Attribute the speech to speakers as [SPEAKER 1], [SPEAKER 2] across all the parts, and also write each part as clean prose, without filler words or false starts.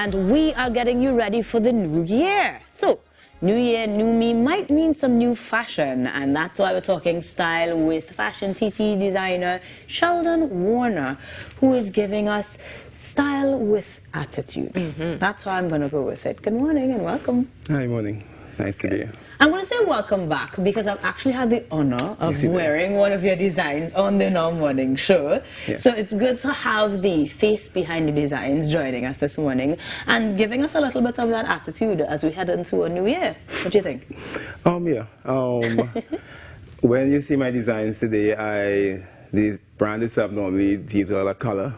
[SPEAKER 1] and we are getting you ready for the new year. So, new year, new me might mean some new fashion, and that's why we're talking style with FashionTT designer Sheldon Warner, who is giving us style with attitude. That's how I'm going to go with it. Good morning and welcome.
[SPEAKER 2] Hi, morning. Nice to be here.
[SPEAKER 1] I'm going to say welcome back because I've actually had the honor of wearing one of your designs on the Now Morning show.
[SPEAKER 2] Yes.
[SPEAKER 1] So it's good to have the face behind the designs joining us this morning and giving us a little bit of that attitude as we head into a new year. What do you think?
[SPEAKER 2] When you see my designs today, the brand itself normally deals with a lot of color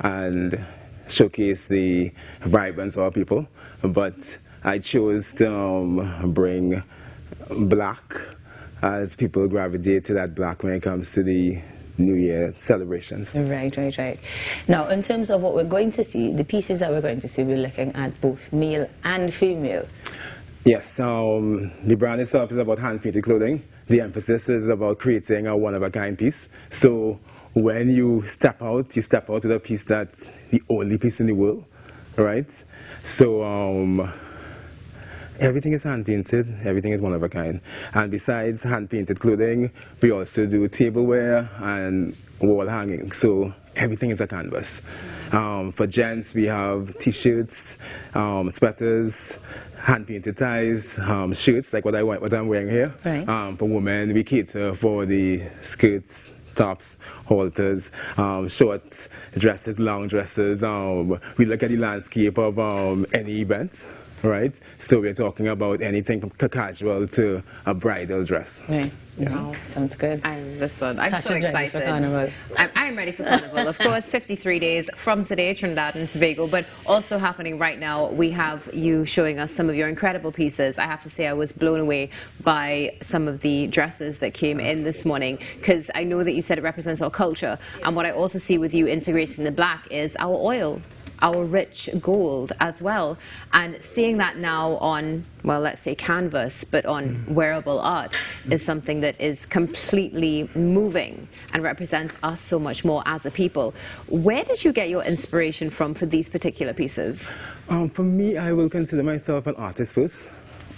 [SPEAKER 2] and showcase the vibrance of our people, but I chose to bring black as people gravitate to that black when it comes to the New Year celebrations.
[SPEAKER 1] Right. Now, in terms of what we're going to see, the pieces that we're going to see, we're looking at both male and female.
[SPEAKER 2] Yes, the brand itself is about hand-painted clothing. The emphasis is about creating a one-of-a-kind piece. So when you step out with a piece that's the only piece in the world, right? So everything is hand-painted, everything is one of a kind. And besides hand-painted clothing, we also do tableware and wall hanging. So everything is a canvas. For gents, we have t-shirts, sweaters, hand-painted ties, shirts, like what I'm wearing here.
[SPEAKER 1] Right.
[SPEAKER 2] For women, we cater for the skirts, tops, halters, shorts, dresses, long dresses. We look at the landscape of any event. Right, so we're talking about anything from casual to a bridal dress.
[SPEAKER 1] Right.
[SPEAKER 2] Yeah.
[SPEAKER 1] Wow, sounds good.
[SPEAKER 3] I'm so
[SPEAKER 1] Tasha's
[SPEAKER 3] excited.
[SPEAKER 1] ready for Carnival.
[SPEAKER 3] I'm ready for Carnival. Of course, 53 days from today, Trinidad and Tobago, but also happening right now, we have you showing us some of your incredible pieces. I have to say I was blown away by some of the dresses that came in this morning, because I know that you said it represents our culture, and what I also see with you integrating the black is our oil, our rich gold as well, and seeing that now on, well, let's say canvas, but on wearable art is something that is completely moving and represents us so much more as a people. Where did you get your inspiration from for these particular pieces?
[SPEAKER 2] For me, I will consider myself an artist first,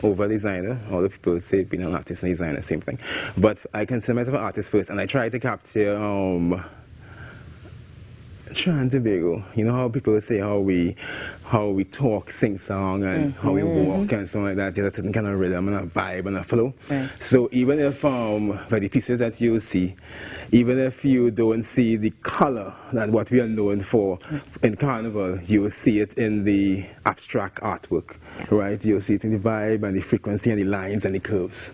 [SPEAKER 2] over designer. All the people say being an artist and designer, same thing. But I consider myself an artist first, and I try to capture Trinidad and Tobago. You know how people say how we talk, sing song, and how we walk and something like that. There's a certain kind of rhythm and a vibe and a flow.
[SPEAKER 1] Right.
[SPEAKER 2] So even if for the pieces that you see, even if you don't see the color that what we are known for in Carnival, you will see it in the abstract artwork, right? You'll see it in the vibe and the frequency and the lines and the curves.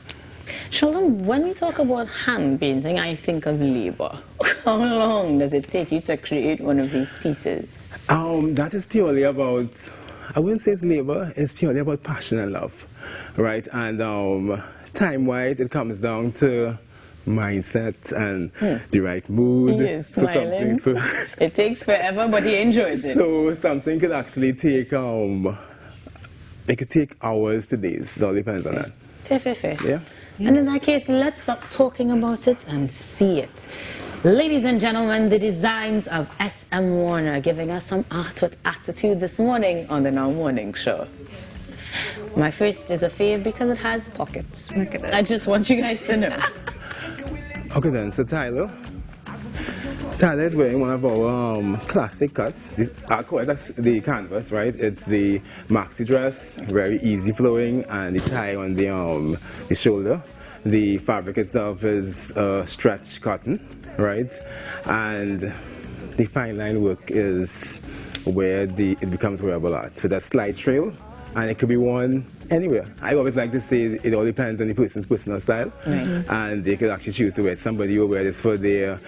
[SPEAKER 1] Sheldon, when we talk about hand painting, I think of labor. How long does it take you to create one of these pieces?
[SPEAKER 2] That is purely about, I wouldn't say it's labor, it's purely about passion and love, right? And time-wise, it comes down to mindset and the right mood.
[SPEAKER 1] He is smiling. It takes forever, but he enjoys it.
[SPEAKER 2] So something could actually take, it could take hours to days. It all depends on that.
[SPEAKER 1] Fair.
[SPEAKER 2] Yeah.
[SPEAKER 1] And in that case, let's stop talking about it and see it. Ladies and gentlemen, the designs of S.M. Warner giving us some art with attitude this morning on the Now Morning show. My first is a fave because it has pockets.
[SPEAKER 3] Look at it.
[SPEAKER 1] I just want you guys to know.
[SPEAKER 2] Okay then, so Tyler is wearing one of our classic cuts. I call it the canvas, right? It's the maxi dress, very easy flowing, and the tie on the shoulder. The fabric itself is stretch cotton, right? And the fine line work is where it becomes wearable art with a slight trail, and it could be worn anywhere. I always like to say it all depends on the person's personal style, and they could actually choose to wear it. Somebody will wear this for their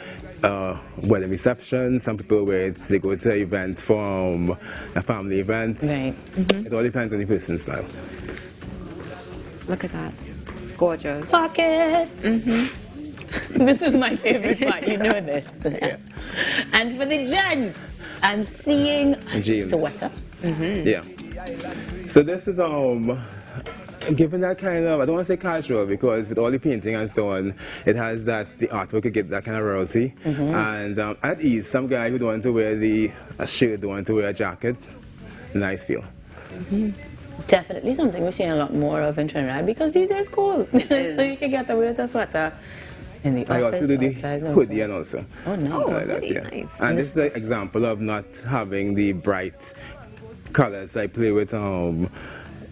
[SPEAKER 2] wedding reception. Some people wear it, they go to an event from a family event.
[SPEAKER 1] Right.
[SPEAKER 2] It all depends on the person's style.
[SPEAKER 3] Look at that. It's gorgeous.
[SPEAKER 1] Pocket. This is my favorite part, you know this.
[SPEAKER 2] Yeah.
[SPEAKER 1] And for the gents, I'm seeing a
[SPEAKER 2] Jeans.
[SPEAKER 1] sweater.
[SPEAKER 2] Yeah. So this is given that kind of, I don't want to say casual, because with all the painting and so on, it has that, the artwork could get that kind of royalty. And at ease, some guy who don't want to wear a shirt, don't want to wear a jacket, nice feel.
[SPEAKER 1] Definitely something we're seeing a lot more of in Trinidad because these days cold. So you can get away with a sweater in the
[SPEAKER 2] I
[SPEAKER 1] office.
[SPEAKER 2] also do the
[SPEAKER 1] outside also.
[SPEAKER 2] hoodie and also.
[SPEAKER 1] Oh, nice.
[SPEAKER 3] Oh,
[SPEAKER 2] Like that,
[SPEAKER 3] really
[SPEAKER 2] yeah.
[SPEAKER 3] nice.
[SPEAKER 2] And this is an example of not having the bright colors. I play with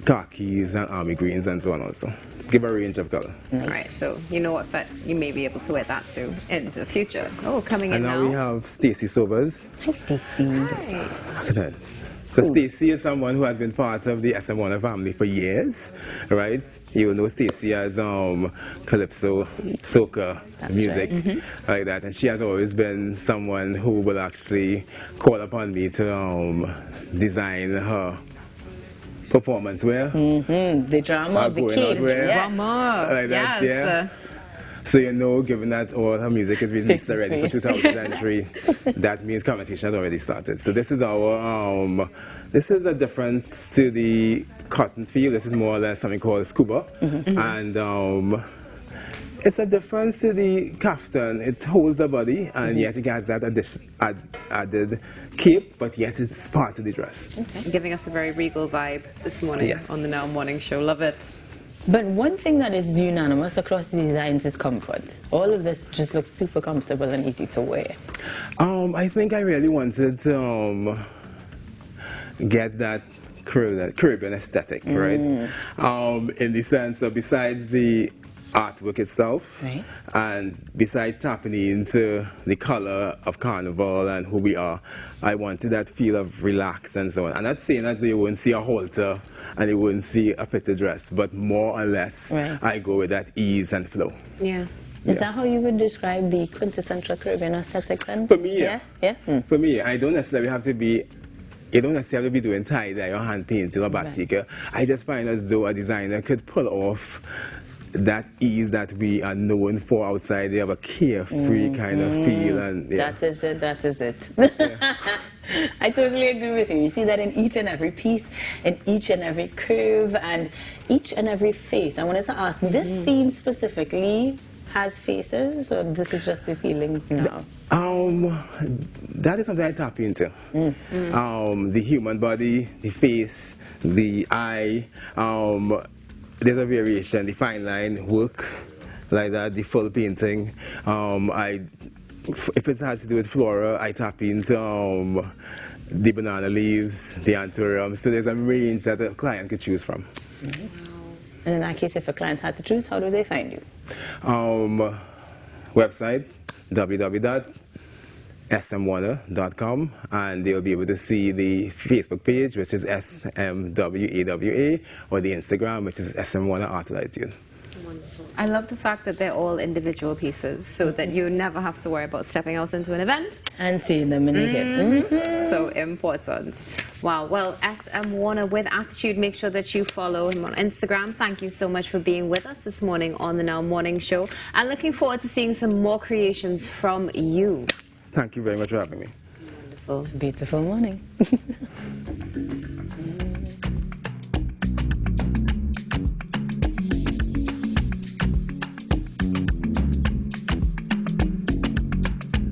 [SPEAKER 2] khakis and army greens and so on also. Give a range of color.
[SPEAKER 3] All right, so you know what, that you may be able to wear that too in the future. Oh, coming in
[SPEAKER 2] And now we have Stacy Sobers.
[SPEAKER 1] Hi, Stacey.
[SPEAKER 2] Look at that. So Stacy is someone who has been part of the SM Warner family for years, right? You know Stacy as calypso, soca music, like that. And she has always been someone who will actually call upon me to design her performance wear.
[SPEAKER 1] The drama of the
[SPEAKER 2] going out
[SPEAKER 1] kids.
[SPEAKER 2] wear.
[SPEAKER 1] Yes.
[SPEAKER 3] Drama.
[SPEAKER 2] Like that,
[SPEAKER 3] Yes.
[SPEAKER 2] yeah. So you know, given that all her music is released
[SPEAKER 1] Face to
[SPEAKER 2] already for
[SPEAKER 1] face.
[SPEAKER 2] 2003, that means conversation has already started. So this is our, this is a difference to the cotton feel. This is more or less something called scuba. And it's a difference to the kaftan. It holds the body, and yet it has that added cape, but yet it's part of the dress.
[SPEAKER 3] Giving us a very regal vibe this morning
[SPEAKER 2] Yes.
[SPEAKER 3] on the Now Morning Show. Love it.
[SPEAKER 1] But one thing that is unanimous across the designs is comfort. All of this just looks super comfortable and easy to wear.
[SPEAKER 2] I think I really wanted to get that Caribbean aesthetic, right? In the sense of besides the artwork itself,
[SPEAKER 1] Right.
[SPEAKER 2] and besides tapping into the color of Carnival and who we are, I wanted that feel of relax and so on. And that's saying as though you wouldn't see a halter and you wouldn't see a fitted dress, but more or less,
[SPEAKER 1] Right.
[SPEAKER 2] I go with that ease and flow.
[SPEAKER 3] Yeah.
[SPEAKER 1] Is that how you would describe the quintessential Caribbean aesthetic then?
[SPEAKER 2] For me, yeah.
[SPEAKER 1] Yeah?
[SPEAKER 2] For me, I don't necessarily have to be, you don't necessarily have to be doing tie-dye or hand painting or batik. I just find as though a designer could pull off that ease that we are known for outside. They have a carefree kind of feel, and yeah.
[SPEAKER 1] That is it, that is it. I totally agree with you. You see that in each and every piece, in each and every curve, and each and every face. I wanted to ask, this theme specifically has faces, or this is just the feeling now?
[SPEAKER 2] That is something I tap into. The human body, the face, the eye. There's a variation, the fine line work, like that, the full painting. If it has to do with flora, I tap into the banana leaves, the anthurium. So there's a range that a client could choose from.
[SPEAKER 1] And in that case, if a client had to choose, how do they find you?
[SPEAKER 2] Website, www.smwarner.com, and they'll be able to see the Facebook page, which is SMWAWA, or the Instagram, which is SM Warner Art Attitude.
[SPEAKER 3] I love the fact that they're all individual pieces so that you never have to worry about stepping out into an event.
[SPEAKER 1] And seeing them in the hip.
[SPEAKER 3] So important. Wow. Well, SM Warner with Attitude, make sure that you follow him on Instagram. Thank you so much for being with us this morning on the Now Morning Show. And looking forward to seeing some more creations from you.
[SPEAKER 2] Thank you very much for having me.
[SPEAKER 1] Wonderful, beautiful morning.